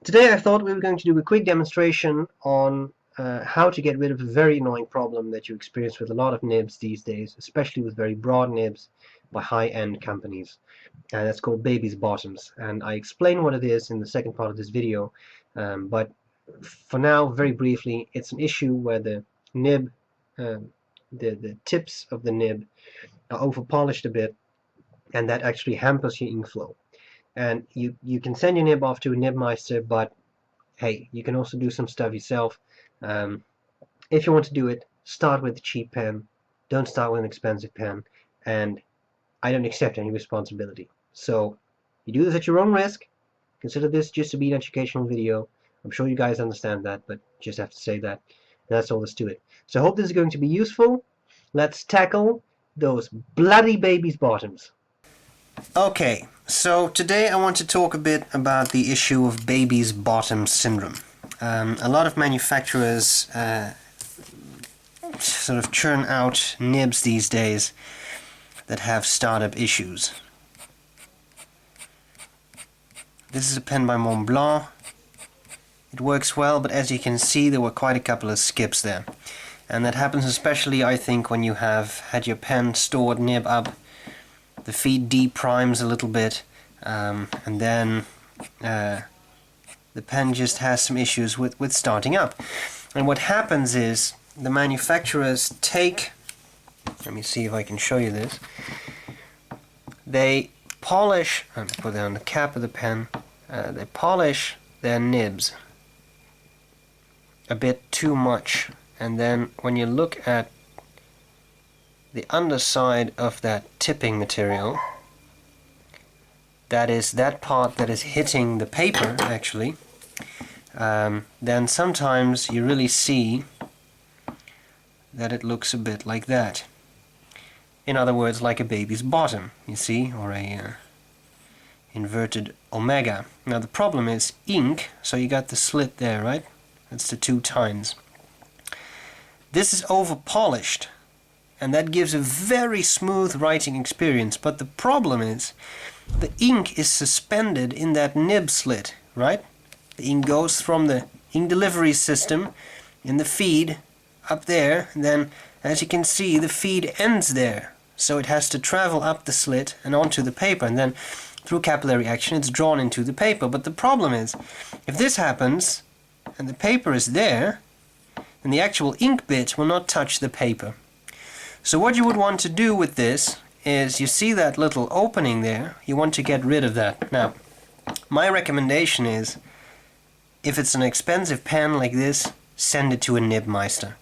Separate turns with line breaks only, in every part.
Today I thought we were going to do a quick demonstration on how to get rid of a very annoying problem that you experience with a lot of nibs these days, especially with very broad nibs by high-end companies. And that's called baby's bottoms. And I explain what it is in the second part of this video, but for now, very briefly, it's an issue where the nib, the tips of the nib are over-polished a bit, and that actually hampers your ink flow. And you can send your nib off to a nibmeister, but hey, you can also do some stuff yourself. If you want to do it, start with a cheap pen. Don't start with an expensive pen, and I don't accept any responsibility. So you do this at your own risk. Consider this just to be an educational video. I'm sure you guys understand that, but just have to say that. That's all there's to it. So I hope this is going to be useful. Let's tackle those bloody baby's bottoms. Okay, so today I want to talk a bit about the issue of baby's bottom syndrome. A lot of manufacturers sort of churn out nibs these days that have startup issues. This is a pen by Montblanc. It works well, but as you can see there were quite a couple of skips there. And that happens especially, I think, when you have had your pen stored nib up. The feed deprimes a little bit, and then the pen just has some issues with starting up. And what happens is the manufacturers take, let me see if I can show you this, they polish, I'm going to put it on the cap of the pen, they polish their nibs a bit too much, and then when you look at the underside of that tipping material, that is that part that is hitting the paper actually, then sometimes you really see that it looks a bit like that. In other words, like a baby's bottom, you see, or a inverted omega. Now the problem is ink, so you got the slit there, right? That's the 2 tines. This is over polished, and that gives a very smooth writing experience, but the problem is the ink is suspended in that nib slit, right? The ink goes from the ink delivery system in the feed up there, and then as you can see the feed ends there, so it has to travel up the slit and onto the paper, and then through capillary action it's drawn into the paper. But the problem is, if this happens and the paper is there, then the actual ink bit will not touch the paper. So what you would want to do with this is, you see that little opening there, you want to get rid of that. Now, my recommendation is, if it's an expensive pen like this, send it to a nibmeister.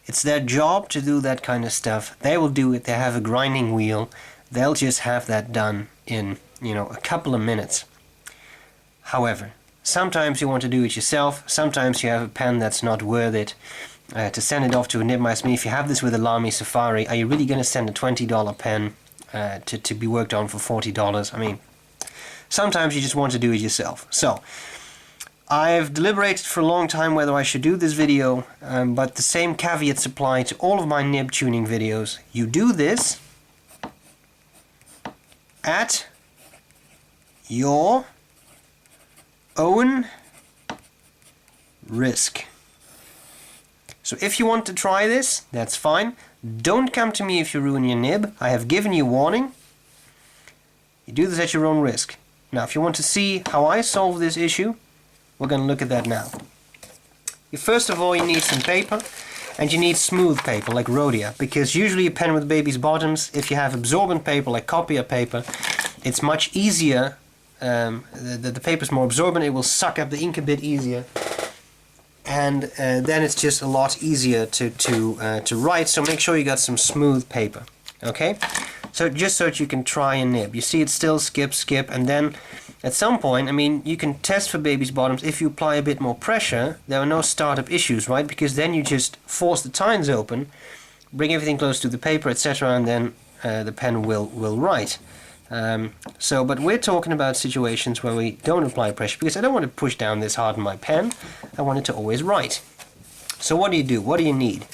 It's their job to do that kind of stuff. They will do it, they have a grinding wheel, they'll just have that done in, a couple of minutes. However, sometimes you want to do it yourself, sometimes you have a pen that's not worth it. To send it off to a nibmeister. If you have this with a Lamy Safari, are you really going to send a $20 pen to be worked on for $40? I mean, sometimes you just want to do it yourself. So, I've deliberated for a long time whether I should do this video, but the same caveats apply to all of my nib tuning videos. You do this at your own risk. So if you want to try this, that's fine. Don't come to me if you ruin your nib. I have given you warning. You do this at your own risk. Now, if you want to see how I solve this issue, we're going to look at that now. First of all, you need some paper, and you need smooth paper like Rhodia, because usually a pen with baby's bottoms, if you have absorbent paper like copier paper, it's much easier. The paper is more absorbent, it will suck up the ink a bit easier. And then it's just a lot easier to write, so make sure you got some smooth paper, okay? So just so that you can try a nib. You see it still skip, and then at some point, I mean, you can test for baby's bottoms. If you apply a bit more pressure, there are no startup issues, right? Because then you just force the tines open, bring everything close to the paper, etc., and then the pen will write. But we're talking about situations where we don't apply pressure, because I don't want to push down this hard on my pen. I want it to always write. So what do you do? What do you need?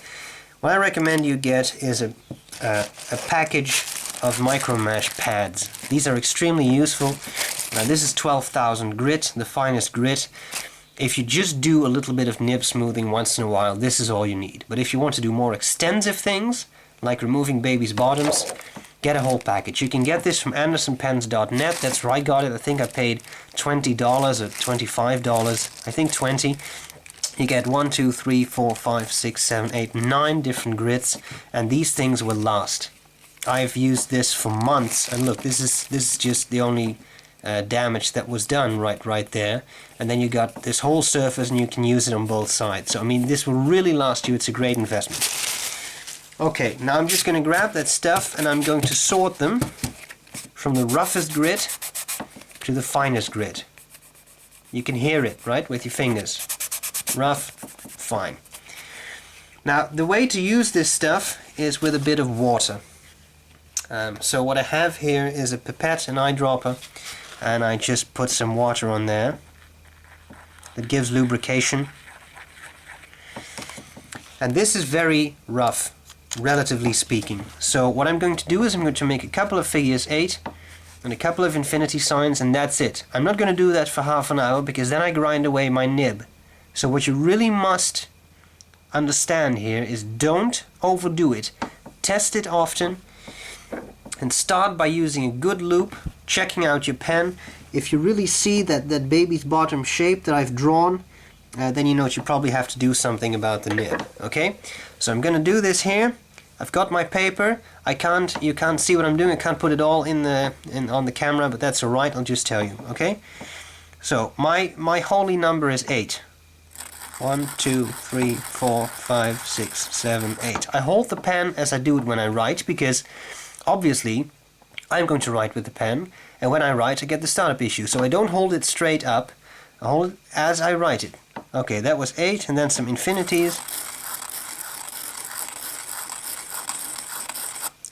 What I recommend you get is a package of micro mesh pads. These are extremely useful. Now this is 12,000 grit, the finest grit. If you just do a little bit of nib smoothing once in a while, this is all you need. But if you want to do more extensive things, like removing babies' bottoms, get a whole package. You can get this from AndersonPens.net. That's where I got it. I think I paid $20 or $25. I think 20. You get 1, 2, 3, 4, 5, 6, 7, 8, 9 different grits, and these things will last. I've used this for months, and look, this is just the only damage that was done right there. And then you got this whole surface, and you can use it on both sides. So I mean, this will really last you. It's a great investment. Okay, now I'm just going to grab that stuff and I'm going to sort them from the roughest grit to the finest grit. You can hear it, right, with your fingers. Rough, fine. Now, the way to use this stuff is with a bit of water. So what I have here is a pipette, an eyedropper, and I just put some water on there. It gives lubrication. And this is very rough, relatively speaking. So what I'm going to do is I'm going to make a couple of figures 8 and a couple of infinity signs, and that's it. I'm not going to do that for half an hour because then I grind away my nib. So what you really must understand here is don't overdo it. Test it often and start by using a good loop, checking out your pen. If you really see that baby's bottom shape that I've drawn, then you know you probably have to do something about the nib. Okay? So I'm going to do this here. I've got my paper. You can't see what I'm doing. I can't put it all on the camera, but that's alright. I'll just tell you. Okay? So my holy number is 8. 1, 2, 3, 4, 5, 6, 7, 8. I hold the pen as I do it when I write, because obviously I'm going to write with the pen, and when I write I get the startup issue. So I don't hold it straight up. I hold it as I write it. Okay, that was 8, and then some infinities.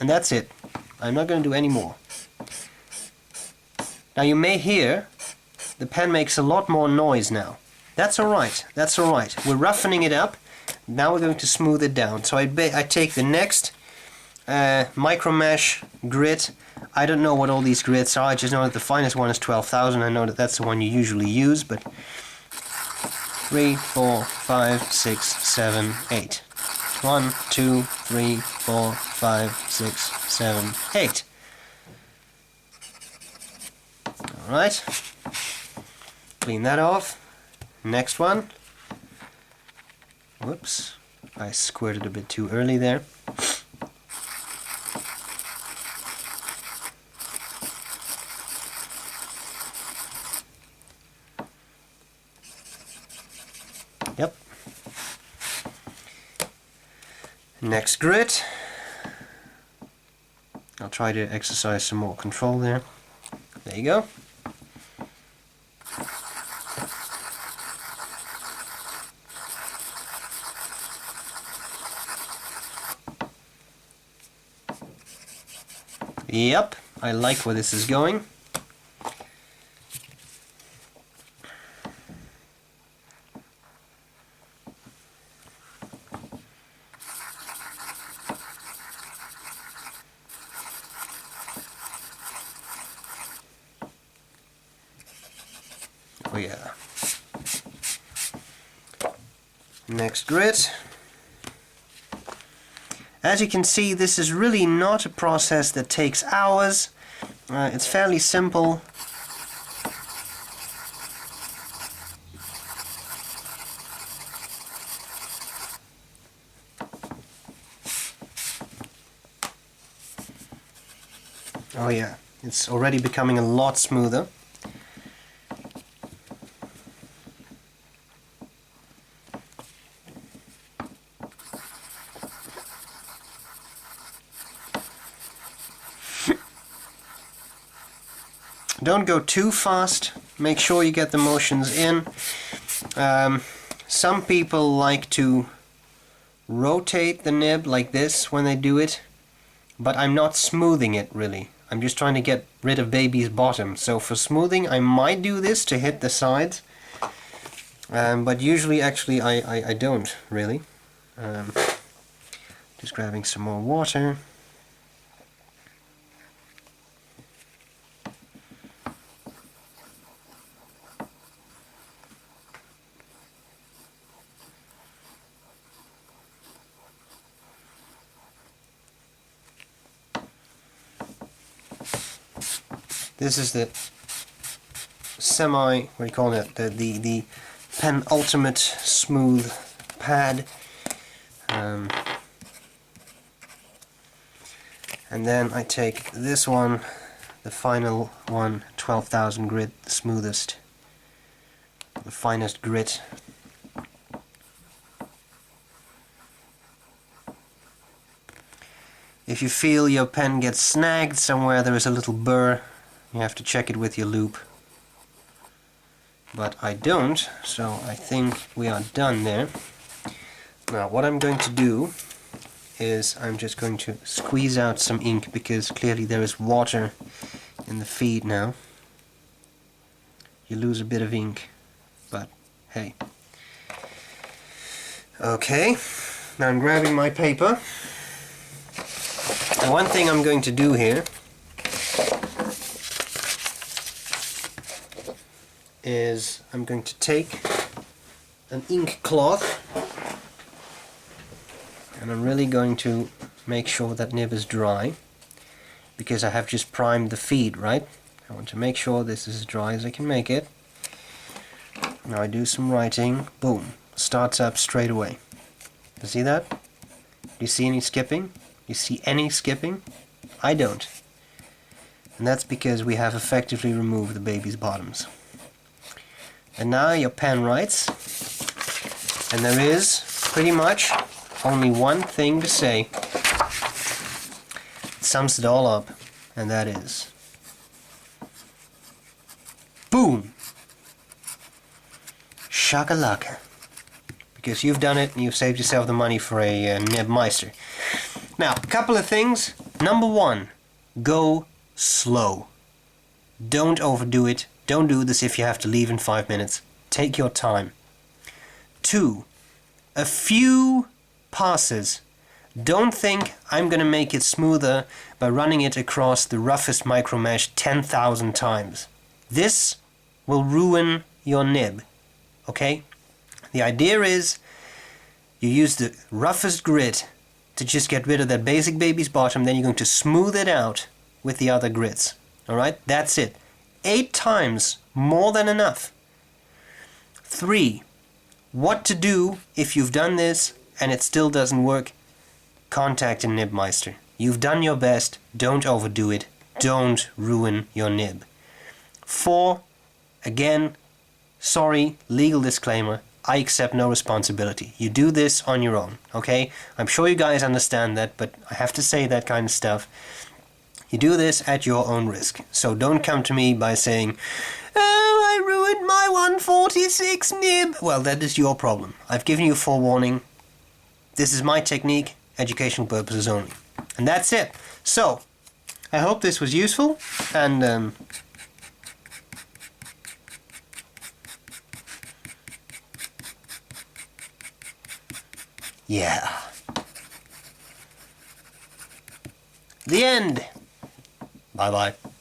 And that's it. I'm not going to do any more. Now you may hear the pen makes a lot more noise now. That's alright, that's alright. We're roughening it up. Now we're going to smooth it down. So I take the next micro mesh grit. I don't know what all these grits are. I just know that the finest one is 12,000. I know that that's the one you usually use, but 3, 4, 5, 6, 7, 8. 1, 2, 3, 4, 5, 6, 7, 8. Alright. Clean that off. Next one. Whoops. I squirted a bit too early there. Yep. Next grit. I'll try to exercise some more control there. There you go. Yep, I like where this is going. Oh yeah. Next grit. As you can see, this is really not a process that takes hours. It's fairly simple. Oh yeah, it's already becoming a lot smoother. Don't go too fast. Make sure you get the motions in. Some people like to rotate the nib like this when they do it, but I'm not smoothing it really. I'm just trying to get rid of baby's bottom. So for smoothing I might do this to hit the sides, but usually actually I don't really. Just grabbing some more water. This is the what do you call it? The pen ultimate smooth pad. And then I take this one, the final one, 12,000 grit, the smoothest, the finest grit. If you feel your pen gets snagged somewhere, there is a little burr, you have to check it with your loop. But I don't, so I think we are done there. Now what I'm going to do is I'm just going to squeeze out some ink, because clearly there is water in the feed now. You lose a bit of ink, but hey. Okay, now I'm grabbing my paper. And one thing I'm going to do here is I'm going to take an ink cloth, and I'm really going to make sure that nib is dry, because I have just primed the feed, right? I want to make sure this is as dry as I can make it. Now I do some writing, boom, starts up straight away. You see that? Do you see any skipping? You see any skipping? I don't. And that's because we have effectively removed the baby's bottoms. And now your pen writes, and there is pretty much only one thing to say. It sums it all up, and that is boom! Shakalaka. Because you've done it and you've saved yourself the money for a nib meister. Now, a couple of things. Number one, go slow. Don't overdo it. Don't do this if you have to leave in 5 minutes. Take your time. 2, a few passes. Don't think I'm going to make it smoother by running it across the roughest micro mesh 10,000 times. This will ruin your nib. Okay? The idea is you use the roughest grit to just get rid of that basic baby's bottom, then you're going to smooth it out with the other grits. Alright? That's it. 8 times, more than enough. 3, what to do if you've done this and it still doesn't work? Contact a nib meister. You've done your best, don't overdo it, don't ruin your nib. 4, again, sorry, legal disclaimer, I accept no responsibility. You do this on your own, okay? I'm sure you guys understand that, but I have to say that kind of stuff. You do this at your own risk. So don't come to me by saying, oh, I ruined my 146 nib. Well, that is your problem. I've given you forewarning. This is my technique, educational purposes only. And that's it. So, I hope this was useful, and yeah. The end. Bye-bye.